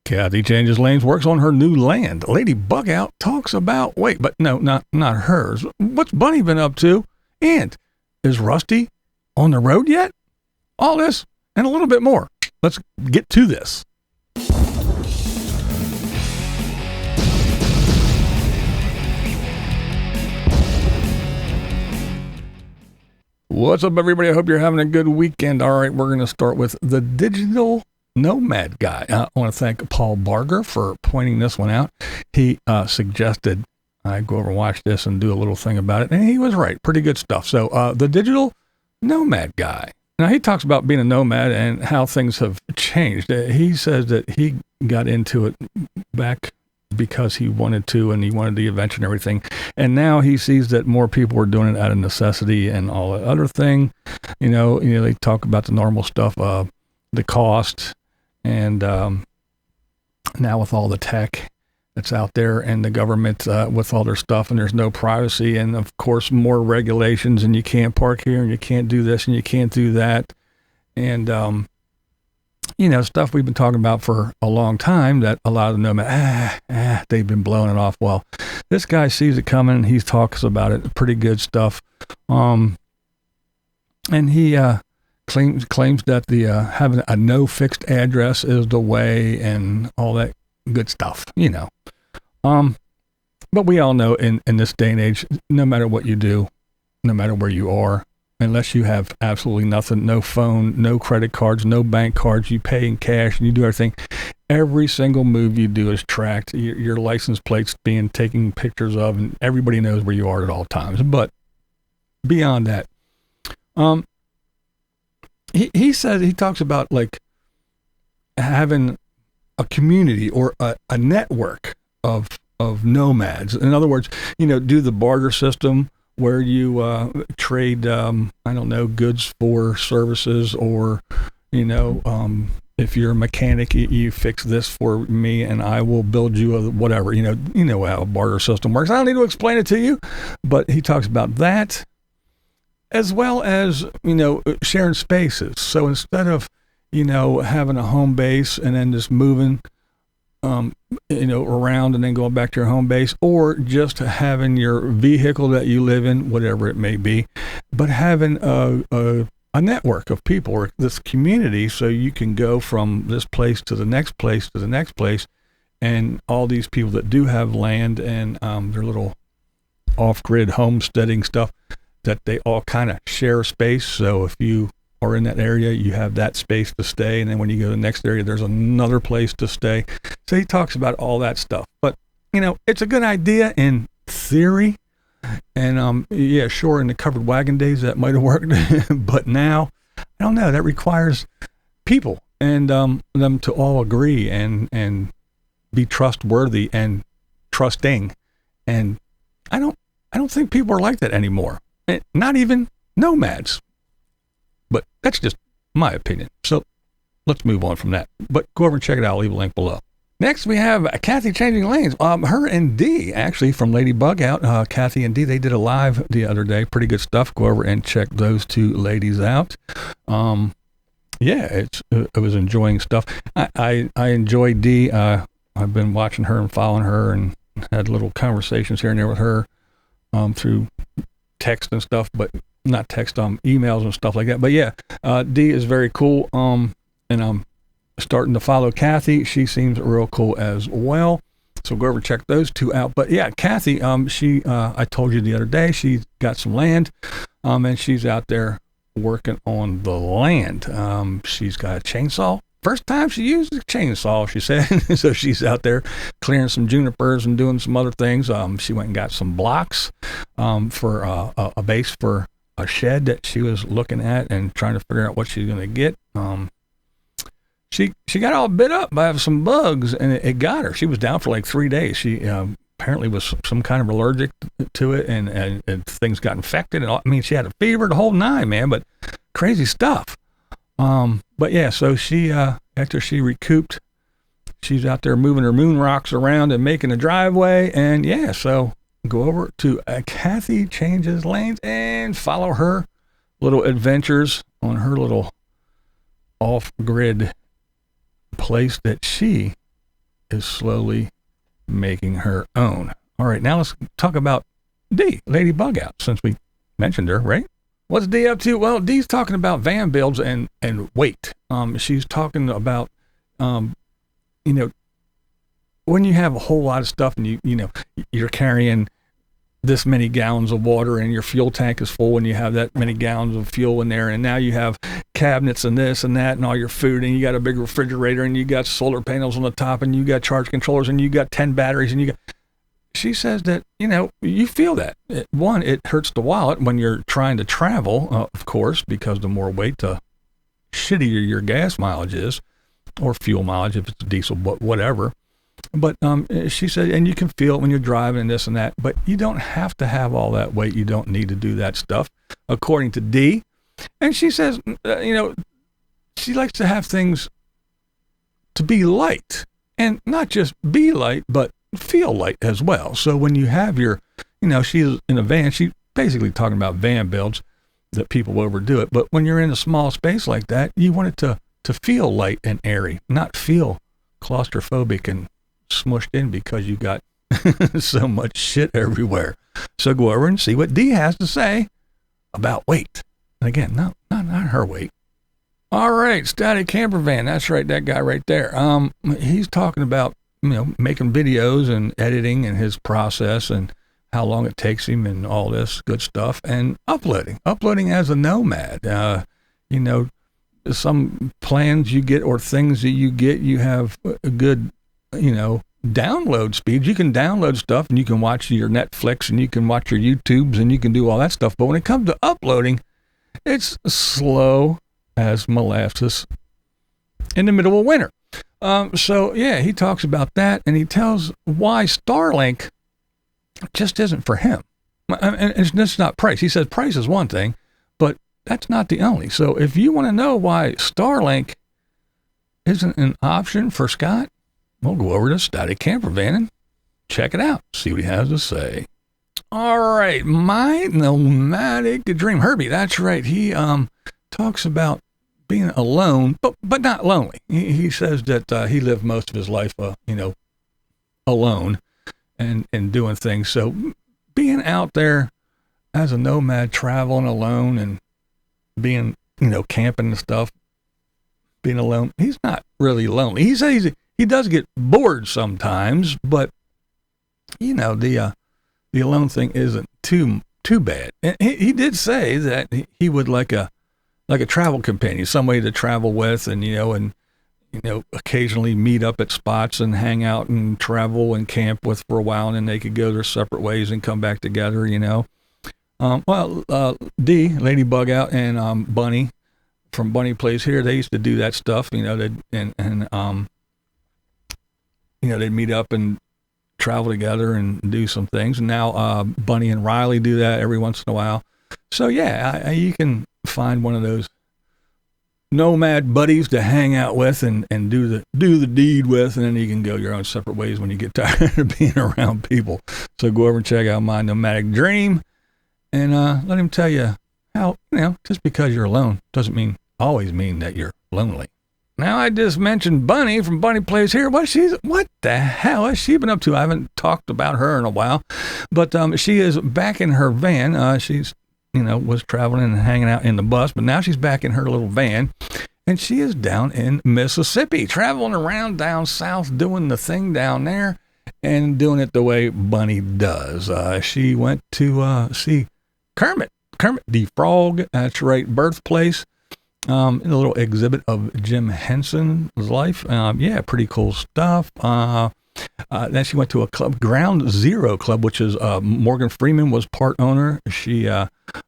Cathie changes lanes, works on her new land. Lady Bugout talks about, not hers. What's Bunny been up to? And is Rusty on the road yet? All this and a little bit more. Let's get to this. What's up, everybody? I hope you're having a good weekend. All right, we're going to start with the Digital Nomad Guy. I want to thank Paul Barger for pointing this one out. He suggested I go over and watch this and do a little thing about it, and he was right. Pretty good stuff. So the Digital Nomad Guy. Now, he talks about being a nomad and how things have changed. He says that he got into it back because he wanted to, and he wanted the adventure and everything. And now he sees that more people are doing it out of necessity and all that other thing. You know, they talk about the normal stuff, the cost, and now with all the tech that's out there and the government with all their stuff, and there's no privacy, and of course more regulations, and you can't park here, and you can't do this, and you can't do that, and stuff we've been talking about for a long time that a lot of the nomads, they've been blowing it off. Well, this guy sees it coming, and he talks about it, pretty good stuff, and he claims that the having a no fixed address is the way, and all that good stuff, but we all know in this day and age, no matter what you do, no matter where you are, unless you have absolutely nothing, no phone, no credit cards, no bank cards, you pay in cash and you do everything, every single move you do is tracked, your license plates being taken pictures of, and everybody knows where you are at all times. But beyond that, he says, he talks about like having a community or a network of nomads. In other words, do the barter system where you trade, goods for services, or, if you're a mechanic, you fix this for me and I will build you a whatever, you know how a barter system works. I don't need to explain it to you, but he talks about that, as well as, sharing spaces. So instead of, having a home base and then just moving, around and then going back to your home base, or just having your vehicle that you live in, whatever it may be, but having a network of people or this community, so you can go from this place to the next place to the next place, and all these people that do have land and their little off-grid homesteading stuff, that they all kind of share space. So if you are in that area, you have that space to stay, and then when you go to the next area, there's another place to stay. So he talks about all that stuff. But it's a good idea in theory, and sure, in the covered wagon days that might have worked, but now I don't know, that requires people and them to all agree and be trustworthy and trusting, and I don't think people are like that anymore, not even nomads. But that's just my opinion. So let's move on from that. But go over and check it out. I'll leave a link below. Next, we have Cathie changing lanes. Her and Dee, actually, from Lady Bugout. Cathie and Dee, they did a live the other day. Pretty good stuff. Go over and check those two ladies out. I was enjoying stuff. I enjoy Dee. I've been watching her and following her, and had little conversations here and there with her through text and stuff, but not text, emails and stuff like that. But yeah, Dee is very cool. And I'm starting to follow Cathie. She seems real cool as well. So go over and check those two out. But yeah, Cathie, she, I told you the other day, she's got some land, and she's out there working on the land. She's got a chainsaw. First time she used a chainsaw, she said. So she's out there clearing some junipers and doing some other things. She went and got some blocks for a base for a shed that she was looking at and trying to figure out what she's going to get. She got all bit up by some bugs, and it got her. She was down for like 3 days. She apparently was some kind of allergic to it, and things got infected. And I mean, she had a fever, the whole nine, man, but crazy stuff. But yeah, so she, after she recouped, she's out there moving her moon rocks around and making a driveway. And yeah, so go over to Cathie Changes Lanes and follow her little adventures on her little off-grid place that she is slowly making her own. All right, now let's talk about D, Lady Bugout, since we mentioned her, right? What's D up to? Well, D's talking about van builds and weight. She's talking about, you know, when you have a whole lot of stuff and you're carrying this many gallons of water and your fuel tank is full and you have that many gallons of fuel in there, and now you have cabinets and this and that and all your food, and you got a big refrigerator and you got solar panels on the top and you got charge controllers and you got 10 batteries and she says that, you feel that. It hurts the wallet when you're trying to travel, of course, because the more weight, the shittier your gas mileage is, or fuel mileage if it's diesel, but whatever. But she said, and you can feel it when you're driving and this and that, but you don't have to have all that weight. You don't need to do that stuff, according to D. And she says, she likes to have things to be light, and not just be light, but feel light as well. So when you have your, she's in a van, she's basically talking about van builds that people overdo it. But when you're in a small space like that, you want it to feel light and airy, not feel claustrophobic and smushed in because you got so much shit everywhere. So go over and see what D has to say about weight. And again, not her weight. All right, Static Campervan. That's right, that guy right there. He's talking about making videos and editing and his process and how long it takes him and all this good stuff, and uploading as a nomad. Some plans you get or things that you get, you have a good, download speeds. You can download stuff and you can watch your Netflix and you can watch your YouTubes and you can do all that stuff. But when it comes to uploading, it's slow as molasses in the middle of winter. So yeah, he talks about that, and he tells why Starlink just isn't for him. And it's not price. He says price is one thing, but that's not the only. So if you want to know why Starlink isn't an option for Scott, we'll go over to Static Campervan and check it out. See what he has to say. All right, my Nomadic Dream. Herbie, that's right. He talks about being alone, but not lonely. He says that he lived most of his life, alone and doing things. So being out there as a nomad, traveling alone and being, camping and stuff, being alone, he's not really lonely. He says he does get bored sometimes, but the alone thing isn't too bad. And he did say that he would like a travel companion, somebody to travel with, and occasionally meet up at spots and hang out and travel and camp with for a while, and then they could go their separate ways and come back together. D, Lady Bugout, and Bunny from BunnyPlaysHere, they used to do that stuff. They'd meet up and travel together and do some things. And now Bunny and Riley do that every once in a while. So yeah, you can find one of those nomad buddies to hang out with and do the deed with, and then you can go your own separate ways when you get tired of being around people. So go over and check out my Nomadic Dream, and let him tell you how, just because you're alone doesn't always mean that you're lonely. Now, I just mentioned Bunny from BunnyPlaysHere. What the hell has she been up to? I haven't talked about her in a while, but she is back in her van. She's was traveling and hanging out in the bus, but now she's back in her little van, and she is down in Mississippi, traveling around down south, doing the thing down there, and doing it the way Bunny does. She went to see Kermit the Frog. That's right, birthplace. In a little exhibit of Jim Henson's life. Pretty cool stuff. Then she went to a club, Ground Zero Club, which is Morgan Freeman was part owner. She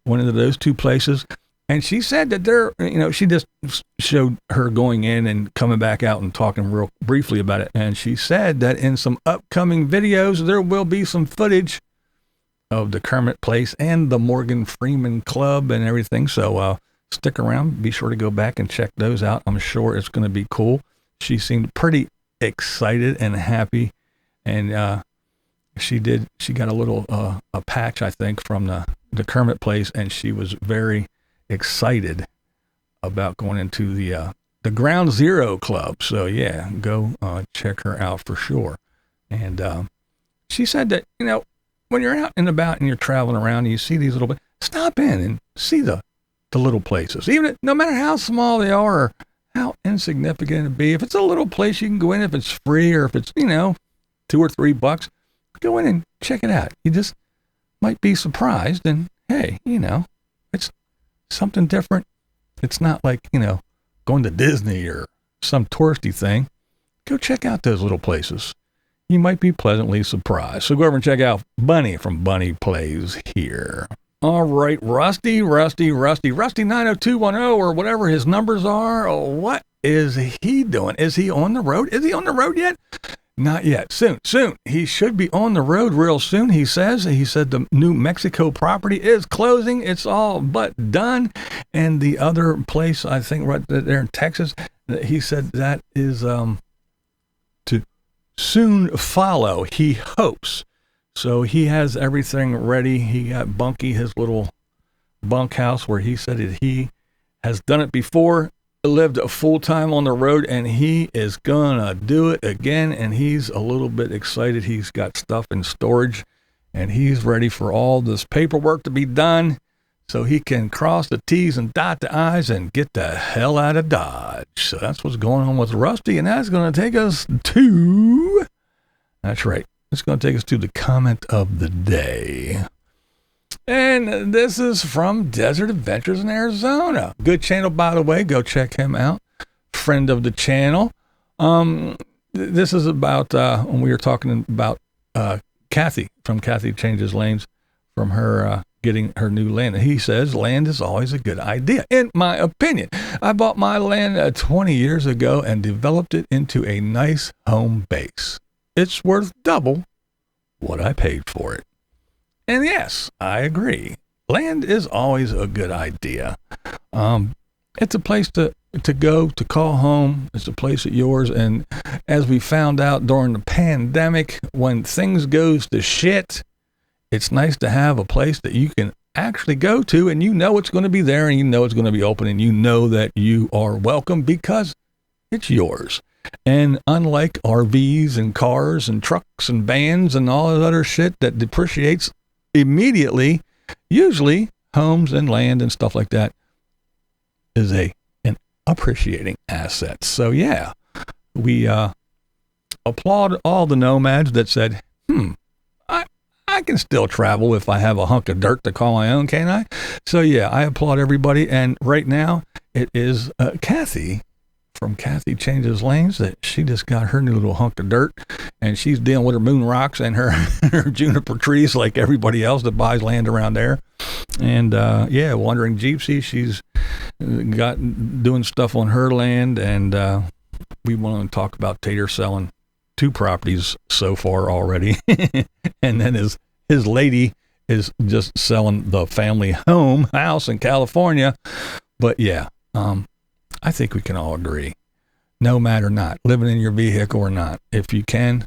went into those two places, and she said that she just showed her going in and coming back out and talking real briefly about it. And she said that in some upcoming videos, there will be some footage of the Kermit place and the Morgan Freeman Club and everything. So stick around. Be sure to go back and check those out. I'm sure it's going to be cool. She seemed pretty excited and happy, and she got a little a patch, I think, from the Kermit place, and she was very excited about going into the the Ground Zero Club. So yeah, go check her out for sure. And she said that, you know, when you're out and about and you're traveling around and you see these little, stop in and see the little places, even no matter how small they are or how insignificant it be. If it's a little place, you can go in. If it's free or if it's, you know, $2 or $3, go in and check it out. You just might be surprised. And hey, you know, it's something different. It's not like, you know, going to Disney or some touristy thing. Go check out those little places. You might be pleasantly surprised. So go over and check out Bunny from Bunny Plays Here. All right, Rusty 90210 or whatever his numbers are. What is he doing? Is he on the road? Is he on the road yet? Not yet. Soon. He should be on the road real soon, he says. He said the New Mexico property is closing. It's all but done. And the other place, I think right there in Texas, he said that is to soon follow, he hopes. So he has everything ready. He got Bunky, his little bunkhouse, where he said that he has done it before, lived full time on the road, and he is gonna do it again. And he's a little bit excited. He's got stuff in storage and he's ready for all this paperwork to be done so he can cross the T's and dot the I's and get the hell out of Dodge. So that's what's going on with Rusty. And that's going to take us to, that's right, it's going to take us to the comment of the day. And this is from Desert Adventures in Arizona. Good channel, by the way. Go check him out. Friend of the channel. This is about, when we were talking about Cathie, from Cathie Changes Lanes, from her getting her new land. And he says, land is always a good idea. In my opinion, I bought my land 20 years ago and developed it into a nice home base. It's worth double what I paid for it. And yes, I agree. Land is always a good idea. It's a place to go, to call home. It's a place at yours. And as we found out during the pandemic, when things goes to shit, it's nice to have a place that you can actually go to and you know it's going to be there and you know it's going to be open and you know that you are welcome because it's yours. And unlike RVs and cars and trucks and vans and all that other shit that depreciates immediately, usually homes and land and stuff like that is an appreciating asset. So yeah, we applaud all the nomads that said, I can still travel if I have a hunk of dirt to call my own, can't I? So yeah, I applaud everybody. And right now it is Cathie from Cathie Changes Lanes that she just got her new little hunk of dirt and she's dealing with her moon rocks and her juniper trees like everybody else that buys land around there. And yeah, Wandering Gypsy, she's got doing stuff on her land. And we want to talk about Tater selling 2 properties so far already. And then his lady is just selling the family house in California. But yeah, I think we can all agree, nomad or not, living in your vehicle or not, if you can,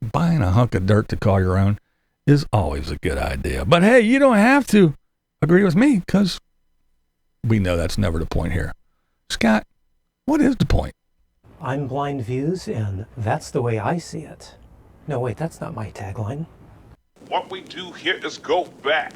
buying a hunk of dirt to call your own is always a good idea. But hey, you don't have to agree with me because we know that's never the point here. Scott, what is the point? I'm BlindViews, and that's the way I see it. No, wait, that's not my tagline. What we do here is go back.